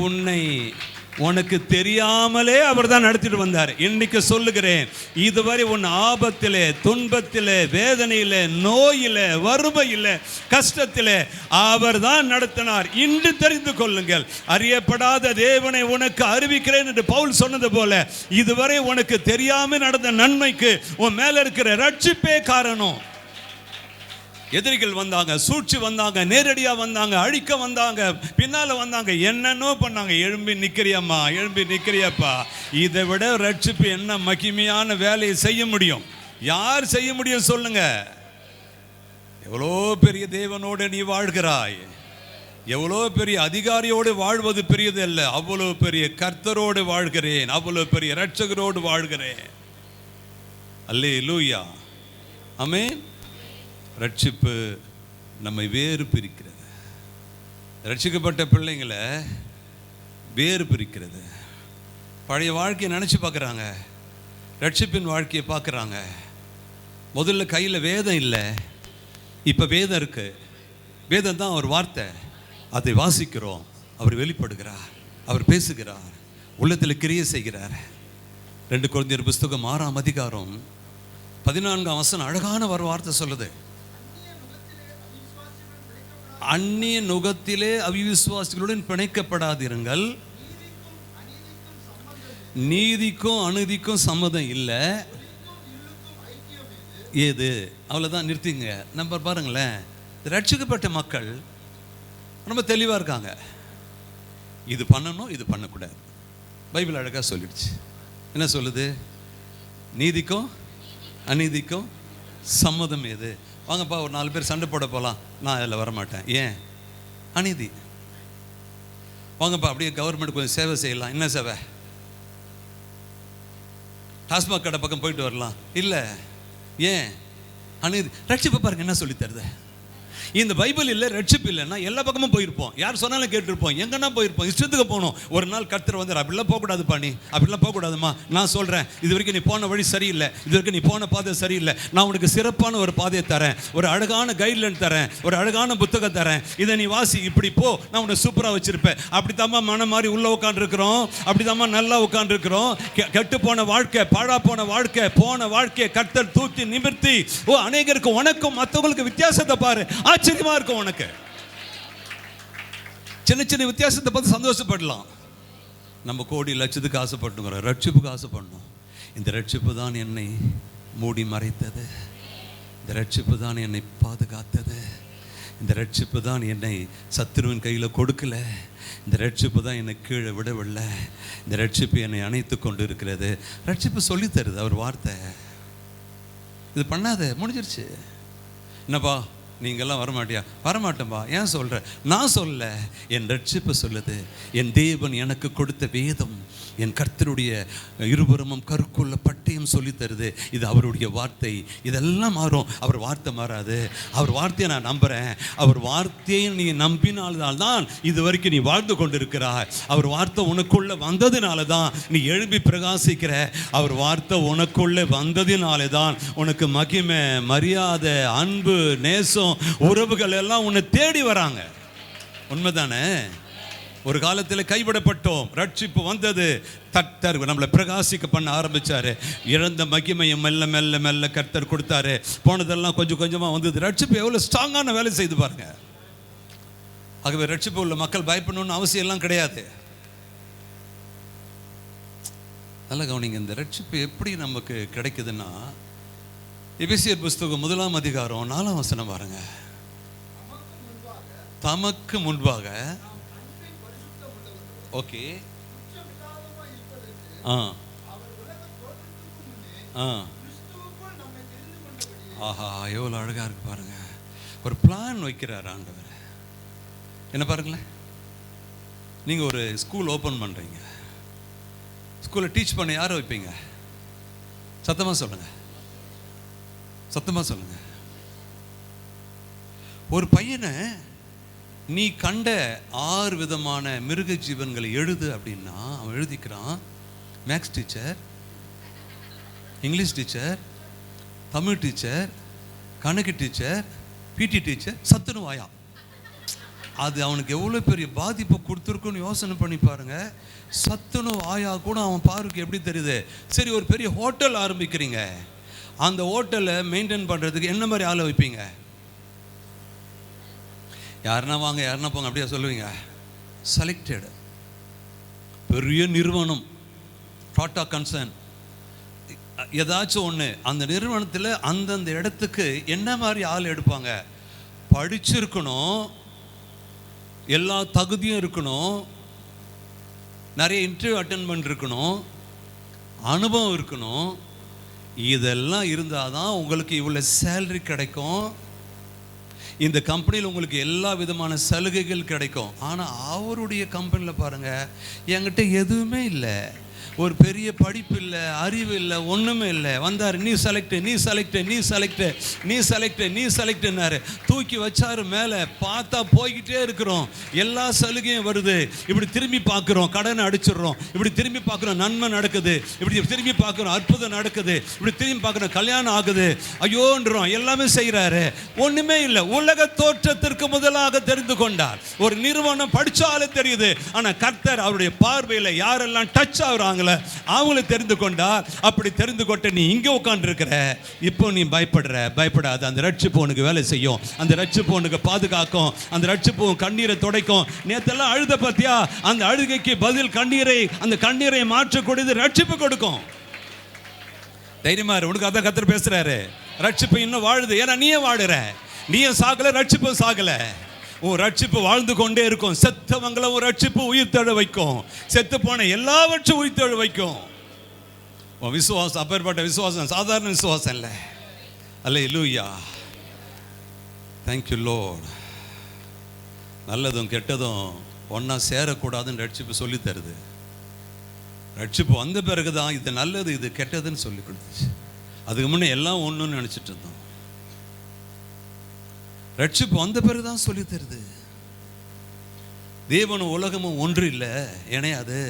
உனக்கு தெரியாமலே அவர் தான் நடத்திட்டு வந்தார். இன்னைக்கு சொல்லுகிறேன், இதுவரை உன் ஆபத்திலே, துன்பத்திலே, வேதனையிலே, நோயிலே, வறுமையிலே, கஷ்டத்திலே அவர் தான் நடத்தினார். இன்று தெரிந்து கொள்ளுங்கள், அறியப்படாத தேவனை உனக்கு அறிவிக்கிறேன் என்று பவுல் சொன்னது போல, இதுவரை உனக்கு தெரியாமல் நடந்த நன்மைக்கு உன் மேல இருக்கிற ரட்சிப்பே காரணம். எதிரிகள் வந்தாங்க, சூழ்ச்சி வந்தாங்க, நேரடியாக வந்தாங்க, அழிக்க வந்தாங்க, பின்னால் வந்தாங்க, என்னென்னோ பண்ணாங்க. எழும்பி நிற்கிறியம்மா, எழும்பி நிற்கிறியப்பா. இதை விட ரட்சிப்பு என்ன மகிமையான வேலையை செய்ய முடியும்? யார் செய்ய முடியும் சொல்லுங்க? எவ்வளோ பெரிய தேவனோடு நீ வாழ்கிறாய், எவ்வளோ பெரிய அதிகாரியோடு வாழ்வது பெரியது அல்ல, அவ்வளோ பெரிய கர்த்தரோடு வாழ்கிறேன், அவ்வளோ பெரிய இரட்சகரோடு வாழ்கிறேன். அல்லேலூயா, ஆமென். ரட்சிப்பு நம்மை வேறு பிரிக்கிறது. ரட்சிக்கப்பட்ட பிள்ளைங்களை வேறு பிரிக்கிறது. பழைய வாழ்க்கையை நினச்சி பார்க்குறாங்க, ரட்சிப்பின் வாழ்க்கையை பார்க்குறாங்க. முதல்ல கையில் வேதம் இல்லை, இப்போ வேதம் இருக்கு. வேதம் தான் அவர் வார்த்தை, அதை வாசிக்கிறோம். அவர் வெளிப்படுகிறார், அவர் பேசுகிறார், உள்ளத்தில் கிரியை செய்கிறார். 2 கொரிந்தியர் புஸ்தகம் 6ஆம் அதிகாரம் 14ஆம் வசனம் அழகான ஒரு வார்த்தை சொல்லுது. அந்நிய நுகத்திலே அவிசுவாசிகளுடன் பிணைக்கப்படாதிருங்கள். நீதிக்கும் அநீதிக்கும் சம்மதம் இல்லை. ஏது? அவ்வளோதான், நிறுத்திங்க. நம்ம பாருங்களேன், ரட்சிக்கப்பட்ட மக்கள் ரொம்ப தெளிவாக இருக்காங்க. இது பண்ணணும், இது பண்ணக்கூடாது. பைபிள் அழகாக சொல்லிடுச்சு. என்ன சொல்லுது? நீதிக்கும் அநீதிக்கும் சம்மதம் ஏது? வாங்கப்பா, ஒரு 4 பேர் சண்டை போட போகலாம், நான் அதில் வரமாட்டேன். ஏன்? அநீதி. வாங்கப்பா, அப்படியே கவர்மெண்ட் கொஞ்சம் சேவை செய்யலாம். என்ன சேவை? டாஸ்மாக் கடை பக்கம் போயிட்டு வரலாம். இல்லை. ஏன்? அநீதி. ரட்சிப்பு பாருங்க என்ன சொல்லி தருது. இந்த பைபிள் இல்லை, ரட்சிப்பு இல்லைன்னா எல்லா பக்கமும் போயிருப்போம், யார் சொன்னாலும் கேட்டிருப்போம், எங்கன்னா போயிருப்போம், இஷ்டத்துக்கு போகணும். ஒரு நாள் கர்த்தர் வந்து, அப்படிலாம் போகக்கூடாது பண்ணி, அப்படிலாம் போகக்கூடாதுமா, நான் சொல்கிறேன், இது வரைக்கும் நீ போன வழி சரியில்லை, இது வரைக்கும் நீ போன பாதை சரியில்லை, நான் உனக்கு சிறப்பான ஒரு பாதையை தரேன், ஒரு அழகான கைட்லைன் தரேன், ஒரு அழகான புத்தகம் தரேன், இதை நீ வாசி, இப்படி போ, நான் உன்னை சூப்பராக வச்சிருப்பேன். அப்படி தாம்மா மனம் மாதிரி உள்ளே உட்காந்துருக்கிறோம், அப்படி தாம்மா நல்லா உட்காந்துருக்கிறோம். கெட்டு போன வாழ்க்கை, பாழா போன வாழ்க்கை, போன வாழ்க்கையை கர்த்தர் தூக்கி நிமிர்த்தி, அநேகருக்கு உனக்கும் மற்றவங்களுக்கு வித்தியாசத்தை பாரு, ஆச்சரியமா இருக்கும். உனக்கு சின்ன சின்ன வித்தியாசத்தை பார்த்து சந்தோஷப்படலாம். நம்ம கோடி லட்சத்துக்கு ஆசைப்பட்டுங்கிறோம், ரட்சிப்புக்கு ஆசைப்படணும். இந்த ரட்சிப்பு தான் என்னை மூடி மறைத்தது, இந்த ரட்சிப்பு தான் என்னை பாதுகாத்தது, இந்த ரட்சிப்பு தான் என்னை சத்துருவின் கையில் கொடுக்கல, இந்த ரட்சிப்பு தான் என்னை கீழே விடவில்லை, இந்த ரட்சிப்பு என்னை அணைத்து கொண்டு இருக்கிறது. ரட்சிப்பு சொல்லி தருது அவர் வார்த்தை. இது பண்ணாத, முடிஞ்சிருச்சு. என்னப்பா நீங்கள்லாம் வரமாட்டியா? வரமாட்டேன்பா. ஏன் சொல்கிற? நான் சொல்ல, என் ரட்சிப்பு சொல்லுது. என் தேவன் எனக்கு கொடுத்த வேதம், என் கர்த்தருடைய இருபுறமும் கருக்குள்ள பட்டயம் சொல்லி தருது. இது அவருடைய வார்த்தை. இதெல்லாம் மாறும், அவர் வார்த்தை மாறாது. அவர் வார்த்தையை நான் நம்புகிறேன். அவர் வார்த்தையை நீ நம்பினால்தான் இது வரைக்கும் நீ வாழ்ந்து கொண்டிருக்கிறாய். அவர் வார்த்தை உனக்குள்ளே வந்ததினால தான் நீ எழுப்பி பிரகாசிக்கிற. அவர் வார்த்தை உனக்குள்ளே வந்ததினாலே தான் உனக்கு மகிமை, மரியாதை, அன்பு, நேசம், உறவுகள் எல்லாம் உன்னை தேடி வராங்க. உண்மைதானே? ஒரு காலத்தில் கைவிடப்பட்டோம், ரட்சிப்பு வந்தது, கர்த்தர் நம்மளை பிரகாசிக்க பண்ண ஆரம்பிச்சாரு. இழந்த மகிமையை மெல்ல மெல்ல மெல்ல கர்த்தர் கொடுத்தாரு. போனதெல்லாம் கொஞ்சம் கொஞ்சமாக வந்தது. ரட்சிப்பு எவ்வளோ ஸ்ட்ராங்கான வேலை செய்து பாருங்க. ஆகவே ரட்சிப்பு உள்ள மக்கள் பயப்படணும்னு அவசியம் எல்லாம் கிடையாது. நல்ல கவனிங்க, இந்த ரட்சிப்பு எப்படி நமக்கு கிடைக்குதுன்னா, எபேசியர் புஸ்தகம் 1ஆம் அதிகாரம் 4ஆம் வசனம் பாருங்க. தமக்கு முன்பாக, ஓகே, ஆஹா, எவ்வளோ அழகா இருக்கு பாருங்க. ஒரு பிளான் வைக்கிறார் ஆண்டவர். என்ன பாருங்களேன், நீங்கள் ஒரு ஸ்கூல் ஓப்பன் பண்ணுறீங்க. ஸ்கூலை டீச் பண்ண யாரை வைப்பீங்க? சத்தமாக சொல்லுங்க, சத்தமாக சொல்லுங்க. ஒரு பையனை நீ கண்ட 6 விதமான மிருக ஜீவன்களை எழுது அப்படின்னா அவன் எழுதிக்கிறான். Maths teacher, English teacher, Tamil teacher, கணக்கு டீச்சர், பிடி டீச்சர், சத்துணவு ஆயா. அது அவனுக்கு எவ்வளோ பெரிய பாதிப்பை கொடுத்துருக்குன்னு யோசனை பண்ணி பாருங்க. சத்துணவு ஆயா கூட அவன் பாருக்கு எப்படி தெரியுது? சரி, ஒரு பெரிய ஹோட்டல் ஆரம்பிக்கிறீங்க, அந்த ஹோட்டலை மெயின்டைன் பண்ணுறதுக்கு என்ன மாதிரி ஆளை வைப்பீங்க? யாருன்னா வாங்க, யாருன்னா போங்க அப்படியா சொல்லுவீங்க? செலக்டட். பெரிய நிறுவனம், டாட்டா கன்சர்ன், ஏதாச்சும் ஒன்று, அந்த நிறுவனத்தில் அந்தந்த இடத்துக்கு என்ன மாதிரி ஆள் எடுப்பாங்க? படிச்சிருக்கணும், எல்லா தகுதியும் இருக்கணும், நிறைய இன்டர்வியூ அட்டென்ட் பண்ணிருக்கணும், அனுபவம் இருக்கணும். இதெல்லாம் இருந்தால் தான் உங்களுக்கு இவ்வளோ சேலரி கிடைக்கும், இந்த கம்பெனியில் உங்களுக்கு எல்லா விதமான சலுகைகள் கிடைக்கும். ஆனால் அவருடைய கம்பெனியில் பாருங்கள், என்கிட்ட எதுவுமே இல்லை, ஒரு பெரிய படிப்பு இல்லை, அறிவு இல்லை, ஒன்றுமே இல்லை. வந்தார், நீ செலக்ட், நீ செலக்ட், நீ செலக்ட், நீ செலக்ட், நீ செலக்ட்னாரு. தூக்கி வச்சாரு மேலே. பார்த்தா போய்கிட்டே இருக்கிறோம், எல்லா சலுகையும் வருது. இப்படி திரும்பி பார்க்குறோம், கடனை அடிச்சிடுறோம். இப்படி திரும்பி பார்க்குறோம், நன்மை நடக்குது. இப்படி திரும்பி பார்க்குறோம், அற்புதம் நடக்குது. இப்படி திரும்பி பார்க்குறோம், கல்யாணம் ஆகுது. ஐயோன்றோம், எல்லாமே செய்கிறாரு, ஒன்றுமே இல்லை. உலக தோற்றத்திற்கு முதலாக தெரிந்து கொண்டார். ஒரு நிறுவனம் படித்தாலே தெரியுது, ஆனால் கர்த்தர் அவருடைய பார்வையில் யாரெல்லாம் டச் ஆகுறாங்க அவங்களை தெரிந்து கொண்டார். அப்படி தெரிந்து கொண்டு நீ இங்க உட்கார்ந்து இருக்கிற, இப்போ நீ பயப்படாத. அந்த ரட்சிப்பு உனக்கு வேலை செய்யும், அந்த ரட்சிப்பு உனக்கு பாதுகாக்கும், அந்த ரட்சிப்பு கண்ணீரை துடைக்கும். நேத்தெல்லாம் அழுத பத்தியா, அந்த அழுகைக்கு பதில் கண்ணீரை, அந்த கண்ணீரை மாற்றக்கூடியது ரட்சிப்பு கொடுக்கும். தைரியமா இரு, உனக்கு அதான் கர்த்தர் பேசுறாரு. ரட்சிப்பு இன்னும் வாழுது, ஏன்னா நீயே வாழுற, நீயே சாகல, ரட்சிப்பு சாகல. உன் ரட்சிப்பு வாழ்ந்து கொண்டே இருக்கும். செத்தவங்களை உன் ரட்சிப்பு உயிர் தழ வைக்கும், செத்து போன எல்லாவற்றும் உயிர் தழ வைக்கும். உன் விசுவாசம் அப்பேற்பட்ட விசுவாசம் சாதாரண விசுவாசம் இல்லை. அல்லேலூயா, தேங்க்யூ லார்ட். நல்லதும் கெட்டதும் ஒன்றா சேரக்கூடாதுன்னு ரட்சிப்பு சொல்லி தருது. ரட்சிப்பு வந்த பிறகு தான் இது நல்லது இது கெட்டதுன்னு சொல்லி கொடுத்துச்சு. அதுக்கு முன்னே எல்லாம் ஒன்றுன்னு நினச்சிட்டு இருந்தோம். ரட்சிப்பு வந்த பிறகுதான் சொல்லி தருது. தேவனும் உலகமும் ஒன்று இல்லை, இணையாது.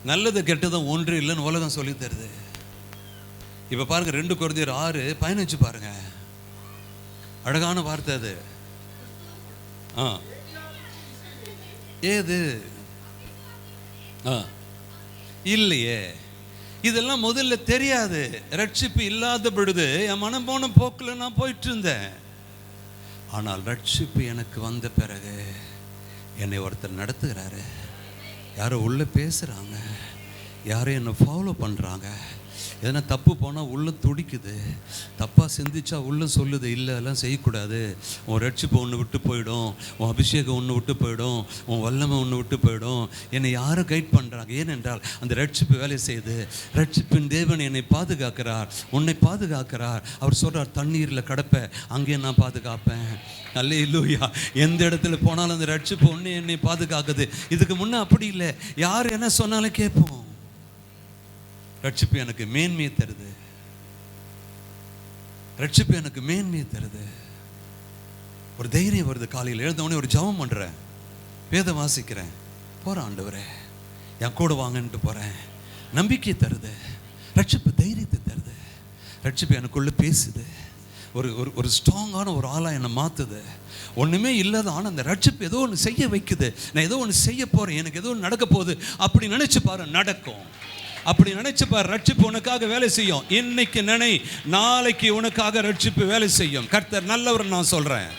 நல்லது கெட்டதும் ஒன்று இல்லைன்னு உலகம் சொல்லி தருது. இப்போ பாருங்க, 2 கொரிந்தியர் 6:15 பாருங்க, அழகான வார்த்தை அது. ஏது இல்லையே, இதெல்லாம் முதல்ல தெரியாது. ரட்சிப்பு இல்லாத பொழுது என் மனம் போன போக்கில் நான் போயிட்டு இருந்தேன். ஆனால் ரட்சிப்பு எனக்கு வந்த பிறகு என்னை ஒருத்தர் நடத்துகிறாரு. யாரோ உள்ளே பேசுகிறாங்க, யாரும் என்னை ஃபாலோ பண்ணுறாங்க. எதனா தப்பு போனால் உள்ளே துடிக்குது, தப்பாக சிந்திச்சா உள்ளே சொல்லுது, இல்லை எல்லாம் செய்யக்கூடாது, உன் ரட்சிப்பு ஒன்று விட்டு போயிடும், உன் அபிஷேகம் ஒன்று விட்டு போயிடும், உன் வல்லமை ஒன்று விட்டு போயிடும். என்னை யாரும் கைட் பண்ணுறாங்க. ஏனென்றால் அந்த ரட்சிப்பு வேலை செய்யுது. ரட்சிப்பின் தேவன் என்னை பாதுகாக்கிறார், உன்னை பாதுகாக்கிறார். அவர் சொல்கிறார், தண்ணீரில் கடப்ப, அங்கே நான் பாதுகாப்பேன். அல்லேலூயா. எந்த இடத்துல போனாலும் அந்த ரட்சிப்பு ஒன்று என்னை பாதுகாக்குது. இதுக்கு முன்னே அப்படி இல்லை, யார் என்ன சொன்னாலும் கேட்போம். ரட்சிப்பு எனக்கு மேன்மையை தருது, ரட்சிப்பு எனக்கு மேன்மையை தருது. ஒரு தைரியம் வருது. காலையில் எழுந்தவொடனே ஒரு ஜெபம் பண்ணுறேன், வேதம் வாசிக்கிறேன், போகிறேன், ஆண்டவரே என் கூட வாங்கன்ட்டு போகிறேன். நம்பிக்கை தருது, ரட்சிப்பு தைரியத்தை தருது. ரட்சிப்பு எனக்குள்ளே பேசுது, ஒரு ஒரு ஸ்ட்ராங்கான ஒரு ஆளாக என்னை மாற்றுது. ஒன்றுமே இல்லாத ஆனால் அந்த ரட்சிப்பு ஏதோ ஒன்று செய்ய வைக்குது. நான் ஏதோ ஒன்று செய்ய போகிறேன், எனக்கு ஏதோ ஒன்று நடக்க போகுது. அப்படி நினச்சி பாரு, நடக்கும். அப்படி நினைச்சு பாரு, ரட்சிப்பு உனக்காக வேலை செய்யும். இன்னைக்கு நினை, நாளைக்கு உனக்காக ரட்சிப்பு வேலை செய்யும். கர்த்தர் நல்லவர் நான் சொல்றேன்,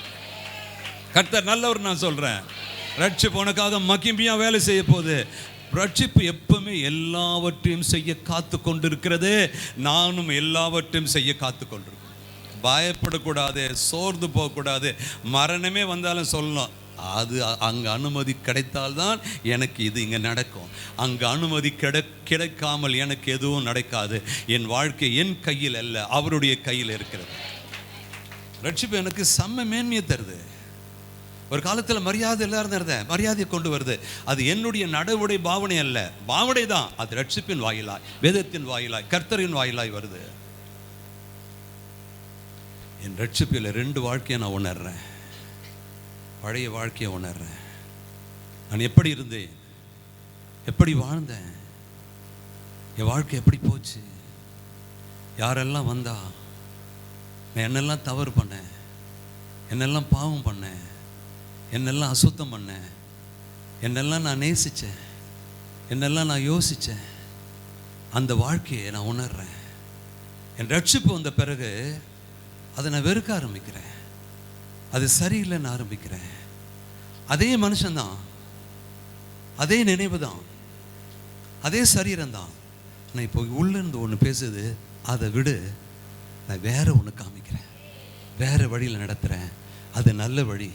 கர்த்தர் நல்லவர் நான் சொல்றேன். ரட்சிப்பு உனக்காக மகிமையா வேலை செய்ய போகுது. ரட்சிப்பு எப்பவுமே எல்லாவற்றையும் செய்ய காத்து கொண்டிருக்கிறது. நானும் எல்லாவற்றையும் செய்ய காத்து கொண்டிருக்கேன். பயப்படக்கூடாது, சோர்ந்து போகக்கூடாது. மரணமே வந்தாலும் சொல்லணும், அது அங்கே அனுமதி கிடைத்தால்தான் எனக்கு இது இங்கே நடக்கும். அங்கே அனுமதி கிடைக்காமல் எனக்கு எதுவும் நடக்காது. என் வாழ்க்கை என் கையில் அல்ல, அவருடைய கையில் இருக்கிறது. ரட்சிப்பு எனக்கு செம்ம மேன்மையை தருது. ஒரு காலத்தில் மரியாதை எல்லாரும் இருந்தேன், மரியாதையை கொண்டு வருது. அது என்னுடைய நடவுடை பாவனை அல்ல, பாவனை தான். அது ரட்சிப்பின் வாயிலாய், வேதத்தின் வாயிலாய், கர்த்தரின் வாயிலாய் வருது. என் ரட்சிப்பில் 2 வாழ்க்கையை நான் உணர்றேன். பழைய வாழ்க்கையை உணர்றேன். நான் எப்படி இருந்தேன், எப்படி வாழ்ந்தேன், என் வாழ்க்கை எப்படி போச்சு, யாரெல்லாம் வந்தா, நான் என்னெல்லாம் தவறு பண்ணேன், என்னெல்லாம் பாவம் பண்ணேன், என்னெல்லாம் அசுத்தம் பண்ணேன், என்னெல்லாம் நான் நேசித்தேன், என்னெல்லாம் நான் யோசித்தேன், அந்த வாழ்க்கையை நான் உணர்றேன். என் ரட்சிப்பு வந்த பிறகு அதை நான் வெறுக்க ஆரம்பிக்கிறேன். அது சரியில்லைன்னு ஆரம்பிக்கிறேன். அதே மனுஷன்தான், அதே நினைவு தான், அதே சரீரம் தான். நான் இப்போ உள்ளேருந்து ஒன்று பேசுது, அதை விடு, நான் வேற ஒன்று காமிக்கிறேன், வேற வழியில் நடத்துகிறேன். அது நல்ல வழி,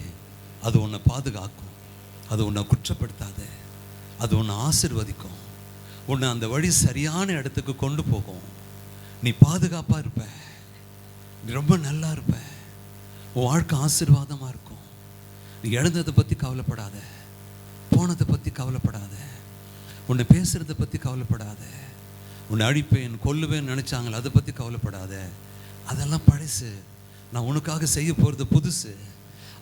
அது உன்னை பாதுகாக்கும், அது உன்னை குற்றப்படுத்தாது, அது உன்னை ஆசீர்வதிக்கும், உன்னை அந்த வழி சரியான இடத்துக்கு கொண்டு போகும். நீ பாதுகாப்பாக இருப்ப, நீ ரொம்ப நல்லா இருப்ப, உன் வாழ்க்கை ஆசீர்வாதமாக இருக்கும். நீ இழந்ததை பற்றி கவலைப்படாத, போனதை பற்றி கவலைப்படாத, உன்னை பேசுகிறத பற்றி கவலைப்படாத, உன்னை அழிப்பேன் கொல்லுவேன்னு நினச்சாங்களே அதை பற்றி கவலைப்படாத. அதெல்லாம் பழசு, நான் உனக்காக செய்ய போகிறது புதுசு.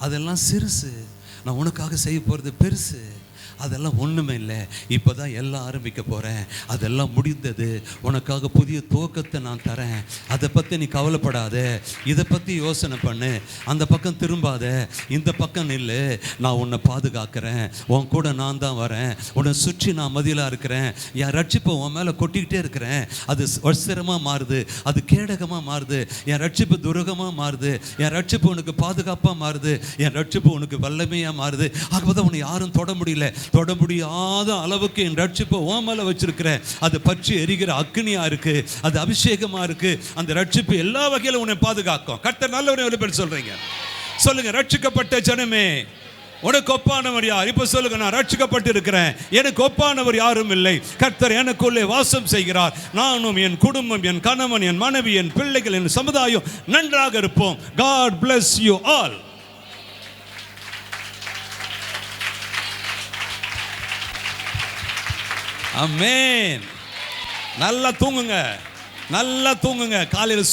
அதெல்லாம் சிறுசு, நான் உனக்காக செய்ய போகிறது பெருசு. அதெல்லாம் ஒன்றுமே இல்லை, இப்போ தான் எல்லாம் ஆரம்பிக்க போகிறேன். அதெல்லாம் முடிந்தது, உனக்காக புதிய துவக்கத்தை நான் தரேன். அதை பற்றி நீ கவலைப்படாத, இதை பற்றி யோசனை பண்ணு, அந்த பக்கம் திரும்பாத, இந்த பக்கம் நில்லு. நான் உன்னை பாதுகாக்கிறேன், உன் கூட நான் தான் வரேன், உன்னை சுற்றி நான் மதிலாக இருக்கிறேன். என் ரட்சிப்பை உன் மேலே கொட்டிக்கிட்டே இருக்கிறேன். அது வஸ்திரமாக மாறுது, அது கேடகமாக மாறுது, என் ரட்சிப்பு துரோகமாக மாறுது, என் ரட்சிப்பு உனக்கு பாதுகாப்பாக மாறுது, என் ரட்சிப்பு உனக்கு வல்லமையாக மாறுது. ஆகவே உன்னை யாரும் தொட முடியல, தொட முடியாத அளவுக்கு என் ரட்சிப்பை உன் மேல வச்சிருக்கிறேன். அது பற்றி எரிகிற அக்னியா இருக்கு, அது அபிஷேகமா இருக்கு. அந்த ரட்சிப்பு எல்லா வகையிலும் உன்னை பாதுகாக்கும். கர்த்தர் நல்லவரே எவ்வளவு பேர் சொல்றீங்க? சொல்லுங்க, ரட்சிக்கப்பட்ட ஜனமே, உனக்கு ஒப்பானவர் யார்? இப்ப சொல்லுங்க, நான் ரட்சிக்கப்பட்டு இருக்கிறேன், எனக்கு ஒப்பானவர் யாரும் இல்லை. கர்த்தர் எனக்குள்ளே வாசம் செய்கிறார். நானும், என் குடும்பம், என் கணவன், என் மனைவி, என் பிள்ளைகள், என் சமுதாயம் நன்றாக இருப்போம். God bless you all. ஆமென். நல்லா தூங்குங்க, நல்லா தூங்குங்க. காலையில்